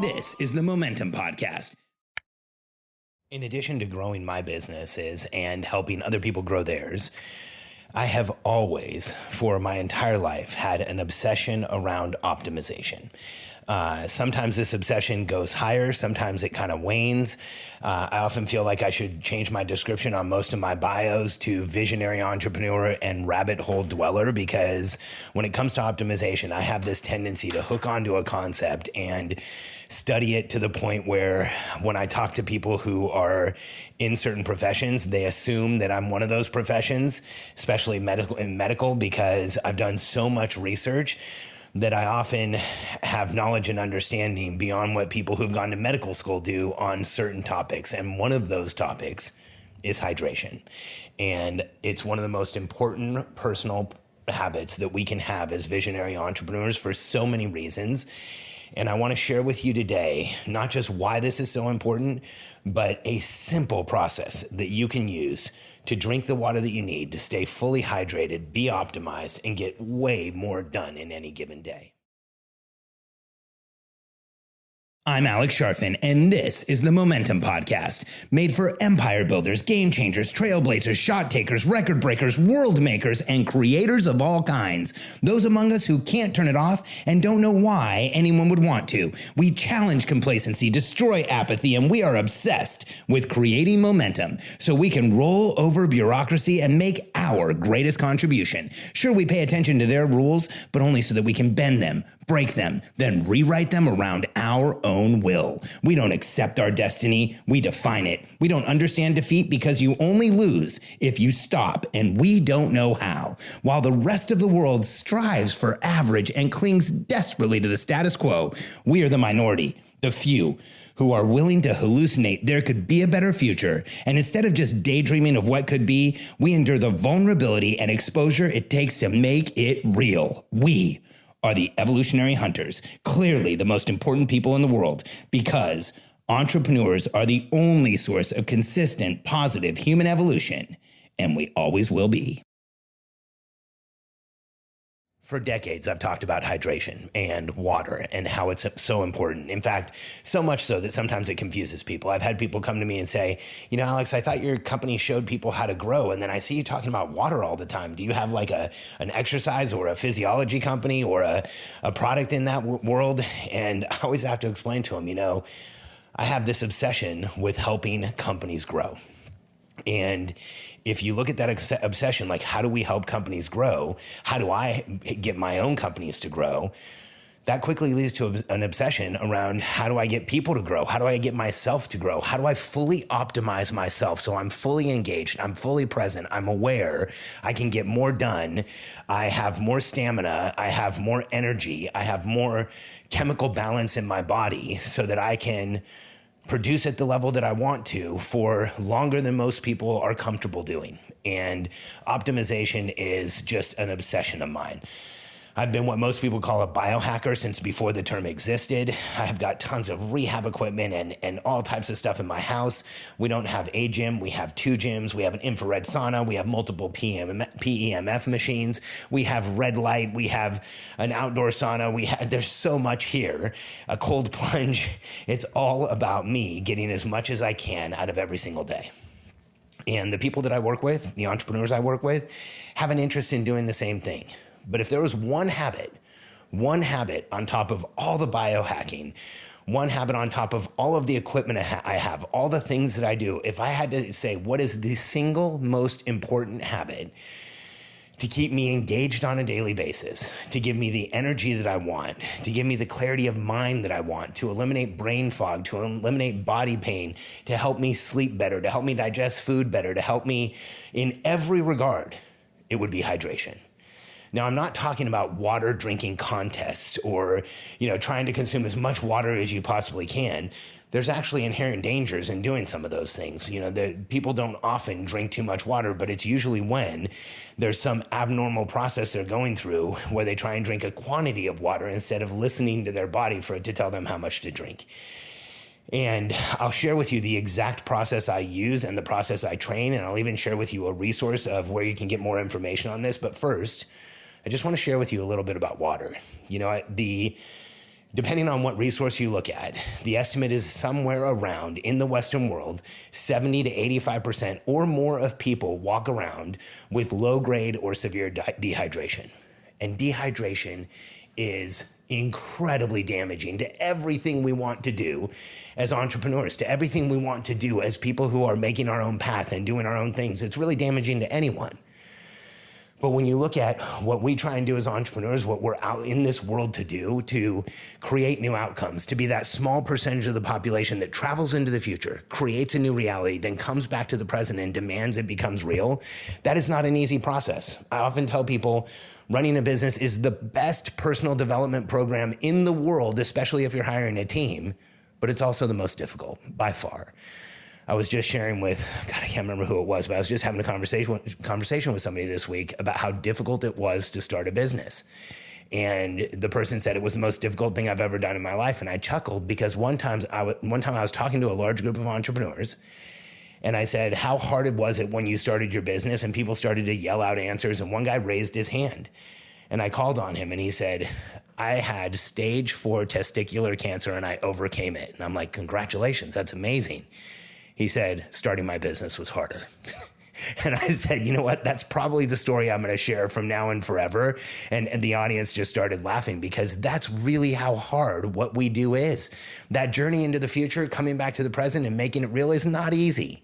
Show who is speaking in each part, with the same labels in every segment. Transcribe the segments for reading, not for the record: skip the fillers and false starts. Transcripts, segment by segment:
Speaker 1: This is the Momentum Podcast. In addition to growing my businesses and helping other people grow theirs, I have always, for my entire life, had an obsession around optimization. Sometimes this obsession goes higher, sometimes it kind of wanes. I often feel like I should change my description on most of my bios to visionary entrepreneur and rabbit hole dweller, because when it comes to optimization, I have this tendency to hook onto a concept and study it to the point where when I talk to people who are in certain professions, they assume that I'm one of those professions, especially medical, because I've done so much research that I often have knowledge and understanding beyond what people who've gone to medical school do on certain topics. And one of those topics is hydration. And it's one of the most important personal habits that we can have as visionary entrepreneurs for so many reasons. And I want to share with you today, not just why this is so important, but a simple process that you can use to drink the water that you need to stay fully hydrated, be optimized, and get way more done in any given day. I'm Alex Sharfin, and this is the Momentum Podcast, made for empire builders, game changers, trailblazers, shot takers, record breakers, world makers, and creators of all kinds. Those among us who can't turn it off and don't know why anyone would want to. We challenge complacency, destroy apathy, and we are obsessed with creating momentum so we can roll over bureaucracy and make our greatest contribution. Sure, we pay attention to their rules, but only so that we can bend them, break them, then rewrite them around our own will. We don't accept our destiny, we define it. We don't understand defeat because you only lose if you stop, and we don't know how. While the rest of the world strives for average and clings desperately to the status quo, we are the minority, the few, who are willing to hallucinate there could be a better future. And instead of just daydreaming of what could be, we endure the vulnerability and exposure it takes to make it real. We are the evolutionary hunters, clearly the most important people in the world, because entrepreneurs are the only source of consistent, positive human evolution, and we always will be. For decades, I've talked about hydration and water and how it's so important. In fact, so much so that sometimes it confuses people. I've had people come to me and say, Alex, I thought your company showed people how to grow, and then I see you talking about water all the time. Do you have like an exercise or a physiology company or a product in that world? And I always have to explain to them, I have this obsession with helping companies grow. And if you look at that obsession, like how do we help companies grow? How do I get my own companies to grow? That quickly leads to an obsession around how do I get people to grow? How do I get myself to grow? How do I fully optimize myself so I'm fully engaged, I'm fully present, I'm aware, I can get more done, I have more stamina, I have more energy, I have more chemical balance in my body so that I can produce at the level that I want to for longer than most people are comfortable doing. And optimization is just an obsession of mine. I've been what most people call a biohacker since before the term existed. I have got tons of rehab equipment and all types of stuff in my house. We don't have a gym, we have 2 gyms, we have an infrared sauna, we have multiple PEMF machines, we have red light, we have an outdoor sauna, there's so much here, a cold plunge. It's all about me getting as much as I can out of every single day. And the people that I work with, the entrepreneurs I work with, have an interest in doing the same thing. But if there was one habit on top of all the biohacking, one habit on top of all of the equipment I have, all the things that I do, if I had to say what is the single most important habit to keep me engaged on a daily basis, to give me the energy that I want, to give me the clarity of mind that I want, to eliminate brain fog, to eliminate body pain, to help me sleep better, to help me digest food better, to help me in every regard, it would be hydration. Now, I'm not talking about water drinking contests or, trying to consume as much water as you possibly can. There's actually inherent dangers in doing some of those things. People don't often drink too much water, but it's usually when there's some abnormal process they're going through where they try and drink a quantity of water instead of listening to their body for it to tell them how much to drink. And I'll share with you the exact process I use and the process I train, and I'll even share with you a resource of where you can get more information on this. But first, I just want to share with you a little bit about water. Depending on what resource you look at, the estimate is somewhere around, in the Western world, 70 to 85% or more of people walk around with low-grade or severe dehydration. And dehydration is incredibly damaging to everything we want to do as entrepreneurs, to everything we want to do as people who are making our own path and doing our own things. It's really damaging to anyone. But when you look at what we try and do as entrepreneurs, what we're out in this world to do, to create new outcomes, to be that small percentage of the population that travels into the future, creates a new reality, then comes back to the present and demands it becomes real, that is not an easy process. I often tell people running a business is the best personal development program in the world, especially if you're hiring a team, but it's also the most difficult by far. I was just sharing with, God, I can't remember who it was, but I was just having a conversation with somebody this week about how difficult it was to start a business. And the person said it was the most difficult thing I've ever done in my life. And I chuckled because one time I was talking to a large group of entrepreneurs, and I said, how hard was it when you started your business? And people started to yell out answers, and one guy raised his hand. And I called on him, and he said, I had stage 4 testicular cancer, and I overcame it. And I'm like, congratulations, that's amazing. He said, starting my business was harder. And I said, you know what? That's probably the story I'm going to share from now and forever. And the audience just started laughing because that's really how hard what we do is. That journey into the future, coming back to the present and making it real is not easy.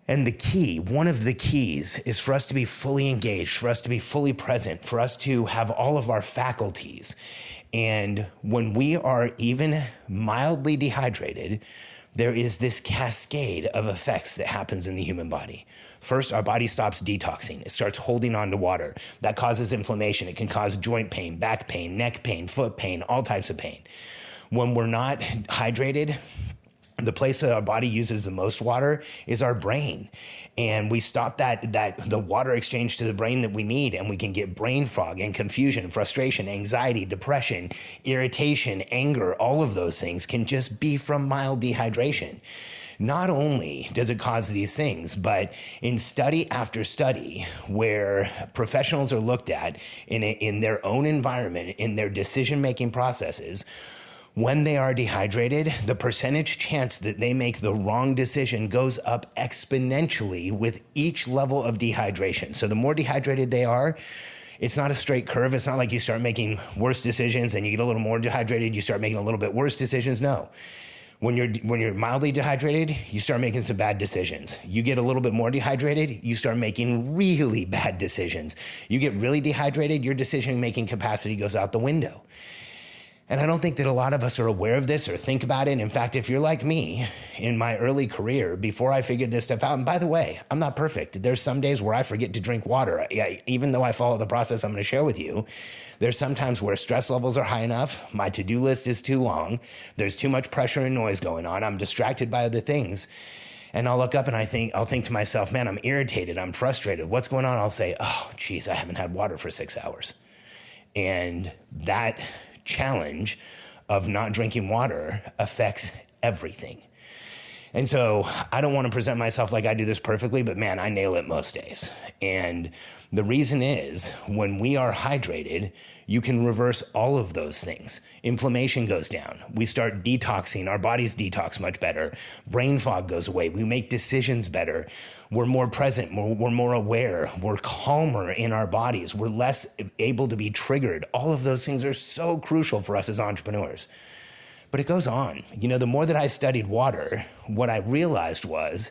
Speaker 1: And the key, one of the keys, is for us to be fully engaged, for us to be fully present, for us to have all of our faculties. And when we are even mildly dehydrated, there is this cascade of effects that happens in the human body. First, our body stops detoxing. It starts holding on to water. That causes inflammation. It can cause joint pain, back pain, neck pain, foot pain, all types of pain. When we're not hydrated, the place that our body uses the most water is our brain. And we stop the water exchange to the brain that we need, and we can get brain fog and confusion, frustration, anxiety, depression, irritation, anger. All of those things can just be from mild dehydration. Not only does it cause these things, but in study after study where professionals are looked at in their own environment, in their decision-making processes, when they are dehydrated, the percentage chance that they make the wrong decision goes up exponentially with each level of dehydration. So the more dehydrated they are, it's not a straight curve. It's not like you start making worse decisions and you get a little more dehydrated, you start making a little bit worse decisions. No. When you're mildly dehydrated, you start making some bad decisions. You get a little bit more dehydrated, you start making really bad decisions. You get really dehydrated, your decision-making capacity goes out the window. And I don't think that a lot of us are aware of this or think about it. In fact, if you're like me in my early career, before I figured this stuff out, and by the way, I'm not perfect. There's some days where I forget to drink water. Even though I follow the process I'm going to share with you, there's some times where stress levels are high enough, my to-do list is too long, there's too much pressure and noise going on, I'm distracted by other things. And I'll look up and I'll think to myself, man, I'm irritated, I'm frustrated. What's going on? I'll say, oh, geez, I haven't had water for 6 hours. And that challenge of not drinking water affects everything. And so I don't want to present myself like I do this perfectly, but man, I nail it most days. And the reason is when we are hydrated, you can reverse all of those things. Inflammation goes down. We start detoxing. Our bodies detox much better. Brain fog goes away. We make decisions better. We're more present. We're more aware. We're calmer in our bodies. We're less able to be triggered. All of those things are so crucial for us as entrepreneurs. But it goes on. You know, the more that I studied water, what I realized was,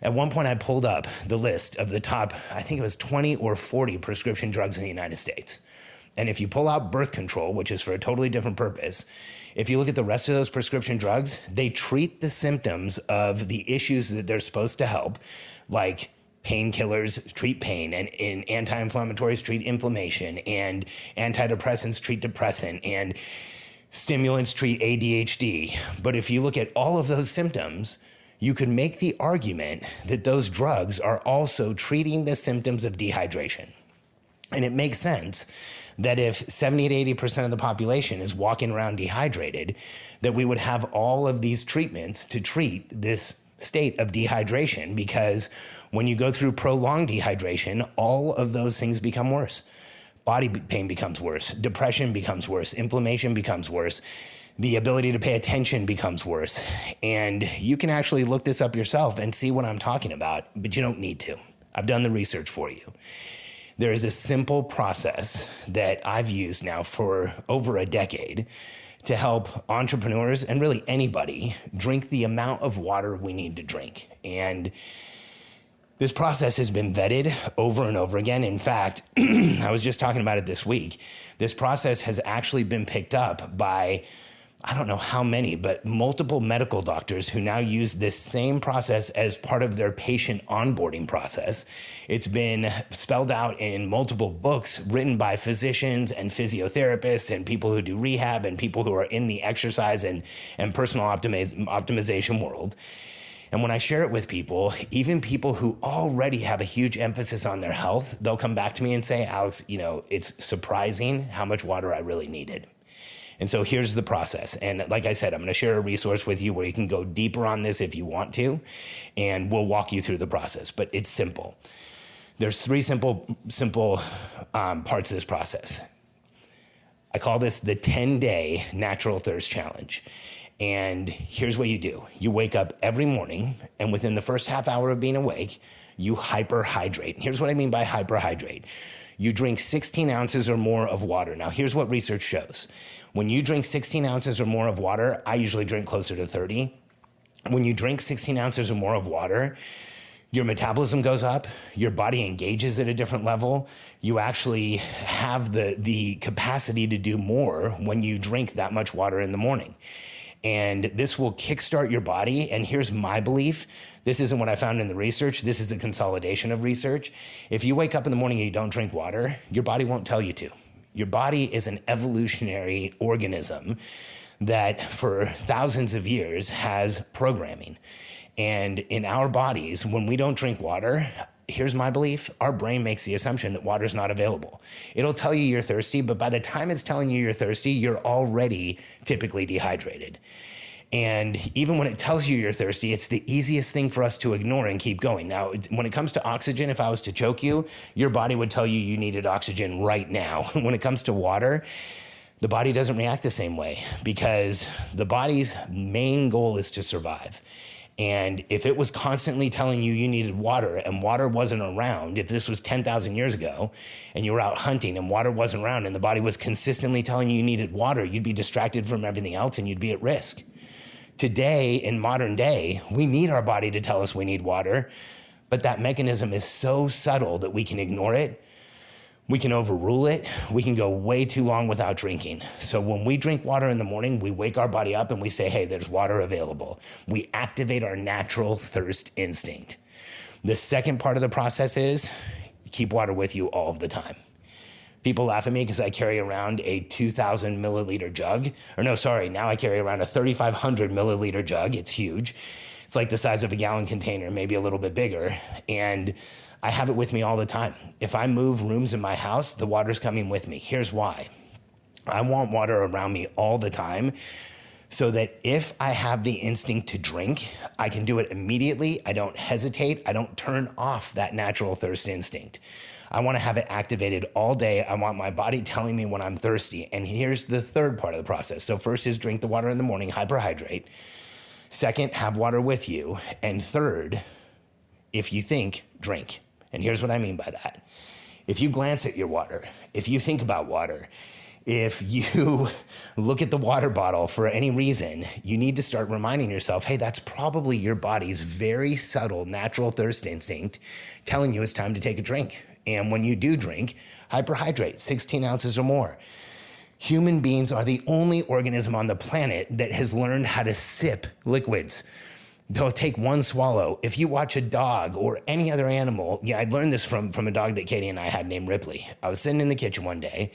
Speaker 1: at one point I pulled up the list of the top, I think it was 20 or 40 prescription drugs in the United States. And if you pull out birth control, which is for a totally different purpose, if you look at the rest of those prescription drugs, they treat the symptoms of the issues that they're supposed to help, like painkillers treat pain, and anti-inflammatories treat inflammation, and antidepressants treat depression, and stimulants treat ADHD. But if you look at all of those symptoms, you could make the argument that those drugs are also treating the symptoms of dehydration. And it makes sense that if 70 to 80% of the population is walking around dehydrated, that we would have all of these treatments to treat this state of dehydration, because when you go through prolonged dehydration, all of those things become worse. body pain becomes worse, depression becomes worse, inflammation becomes worse, the ability to pay attention becomes worse. And you can actually look this up yourself and see what I'm talking about, but you don't need to. I've done the research for you. There is a simple process that I've used now for over a decade to help entrepreneurs and really anybody drink the amount of water we need to drink. And this process has been vetted over and over again. In fact, I was just talking about it this week. This process has actually been picked up by, I don't know how many, but multiple medical doctors who now use this same process as part of their patient onboarding process. It's been spelled out in multiple books written by physicians and physiotherapists and people who do rehab and people who are in the exercise and personal optimization world. And when I share it with people, even people who already have a huge emphasis on their health, they'll come back to me and say, Alex, it's surprising how much water I really needed. And so here's the process. And like I said, I'm going to share a resource with you where you can go deeper on this if you want to, and we'll walk you through the process. But it's simple. There's three simple parts of this process. I call this the 10-day natural thirst challenge. And here's what you do. You wake up every morning, and within the first half hour of being awake, you hyperhydrate. Here's what I mean by hyperhydrate. You drink 16 ounces or more of water. Now, here's what research shows. When you drink 16 ounces or more of water, I usually drink closer to 30. When you drink 16 ounces or more of water, your metabolism goes up, your body engages at a different level. You actually have the capacity to do more when you drink that much water in the morning. And this will kickstart your body. And here's my belief. This isn't what I found in the research. This is a consolidation of research. If you wake up in the morning and you don't drink water, your body won't tell you to. Your body is an evolutionary organism that for thousands of years has programming. And in our bodies, when we don't drink water, here's my belief, our brain makes the assumption that water's not available. It'll tell you you're thirsty, but by the time it's telling you you're thirsty, you're already typically dehydrated. And even when it tells you you're thirsty, it's the easiest thing for us to ignore and keep going. Now, when it comes to oxygen, if I was to choke you, your body would tell you you needed oxygen right now. When it comes to water, the body doesn't react the same way because the body's main goal is to survive. And if it was constantly telling you you needed water and water wasn't around, if this was 10,000 years ago and you were out hunting and water wasn't around and the body was consistently telling you needed water, you'd be distracted from everything else and you'd be at risk. Today, in modern day, we need our body to tell us we need water, but that mechanism is so subtle that we can ignore it. We can overrule it. We can go way too long without drinking. So when we drink water in the morning, we wake our body up and we say, hey, there's water available. We activate our natural thirst instinct. The second part of the process is keep water with you all of the time. People laugh at me because I carry around a 2,000 milliliter jug. Now I carry around a 3,500 milliliter jug. It's huge. It's like the size of a gallon container, maybe a little bit bigger. And I have it with me all the time. If I move rooms in my house, the water's coming with me. Here's why. I want water around me all the time so that if I have the instinct to drink, I can do it immediately. I don't hesitate. I don't turn off that natural thirst instinct. I want to have it activated all day. I want my body telling me when I'm thirsty. And here's the third part of the process. So first is drink the water in the morning, hyperhydrate. Second, have water with you. And third, if you think, drink. And here's what I mean by that. If you glance at your water, if you think about water, if you look at the water bottle for any reason, you need to start reminding yourself, hey, that's probably your body's very subtle natural thirst instinct telling you it's time to take a drink. And when you do drink, hyperhydrate, 16 ounces or more. Human beings are the only organism on the planet that has learned how to sip liquids. They'll take one swallow. If you watch a dog or any other animal, I learned this from a dog that Katie and I had named Ripley. I was sitting in the kitchen one day.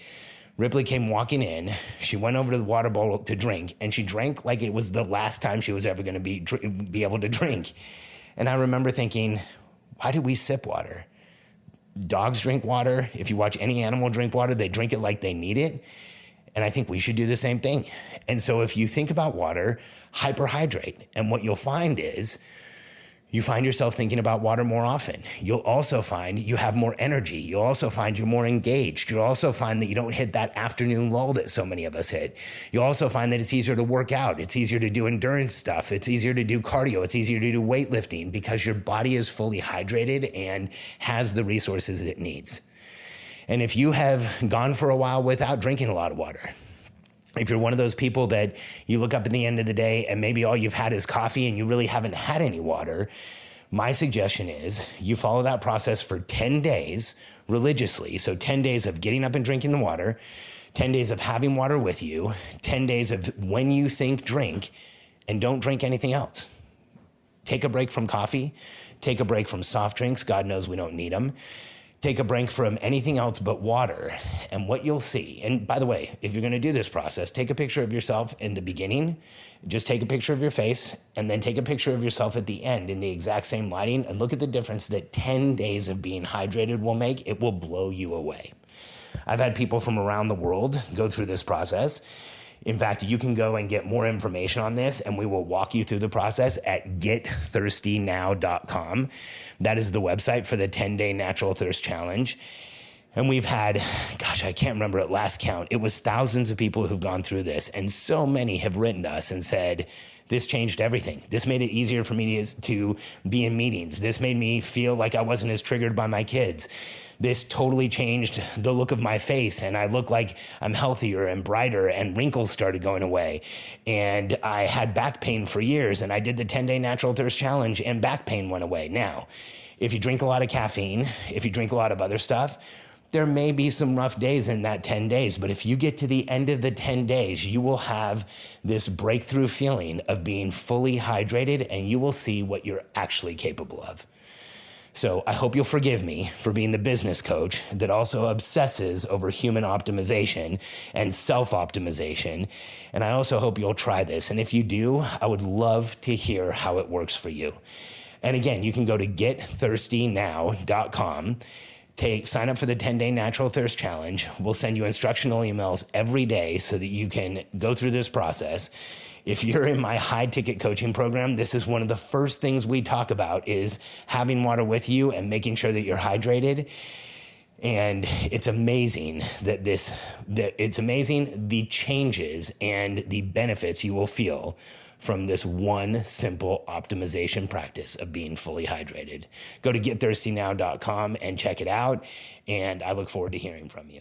Speaker 1: Ripley came walking in. She went over to the water bottle to drink, and she drank like it was the last time she was ever going to be able to drink. And I remember thinking, why do we sip water? Dogs drink water. If you watch any animal drink water, they drink it like they need it. And I think we should do the same thing. And so if you think about water, hyperhydrate. And what you'll find is You find yourself thinking about water more often. You'll also find you have more energy. You'll also find you're more engaged. You'll also find that you don't hit that afternoon lull that so many of us hit. You'll also find that it's easier to work out. It's easier to do endurance stuff. It's easier to do cardio. It's easier to do weightlifting because your body is fully hydrated and has the resources it needs. And if you have gone for a while without drinking a lot of water, if you're one of those people that you look up at the end of the day and maybe all you've had is coffee and you really haven't had any water, my suggestion is you follow that process for 10 days religiously. So 10 days of getting up and drinking the water, 10 days of having water with you, 10 days of when you think drink, and don't drink anything else. Take a break from coffee, take a break from soft drinks. God knows we don't need them. Take a break from anything else but water. And what you'll see, and by the way, if you're going to do this process, take a picture of yourself in the beginning, just take a picture of your face, and then take a picture of yourself at the end in the exact same lighting, and look at the difference that 10 days of being hydrated will make. It will blow you away. I've had people from around the world go through this process. In fact, you can go and get more information on this, and we will walk you through the process at getthirstynow.com. That is the website for the 10-day natural thirst challenge. And we've had, I can't remember at last count. It was thousands of people who've gone through this, and so many have written to us and said, this changed everything. This made it easier for me to be in meetings. This made me feel like I wasn't as triggered by my kids. This totally changed the look of my face, and I look like I'm healthier and brighter, and wrinkles started going away. And I had back pain for years, and I did the 10-day natural thirst challenge, and back pain went away. Now, if you drink a lot of caffeine, if you drink a lot of other stuff, there may be some rough days in that 10 days, but if you get to the end of the 10 days, you will have this breakthrough feeling of being fully hydrated, and you will see what you're actually capable of. So I hope you'll forgive me for being the business coach that also obsesses over human optimization and self-optimization. And I also hope you'll try this. And if you do, I would love to hear how it works for you. And again, you can go to getthirstynow.com. Sign up for the 10-day natural thirst challenge. We'll send you instructional emails every day so that you can go through this process. If you're in my high ticket coaching program, this is one of the first things we talk about is having water with you and making sure that you're hydrated. And it's amazing it's amazing the changes and the benefits you will feel from this one simple optimization practice of being fully hydrated. Go to getthirstynow.com and check it out. And I look forward to hearing from you.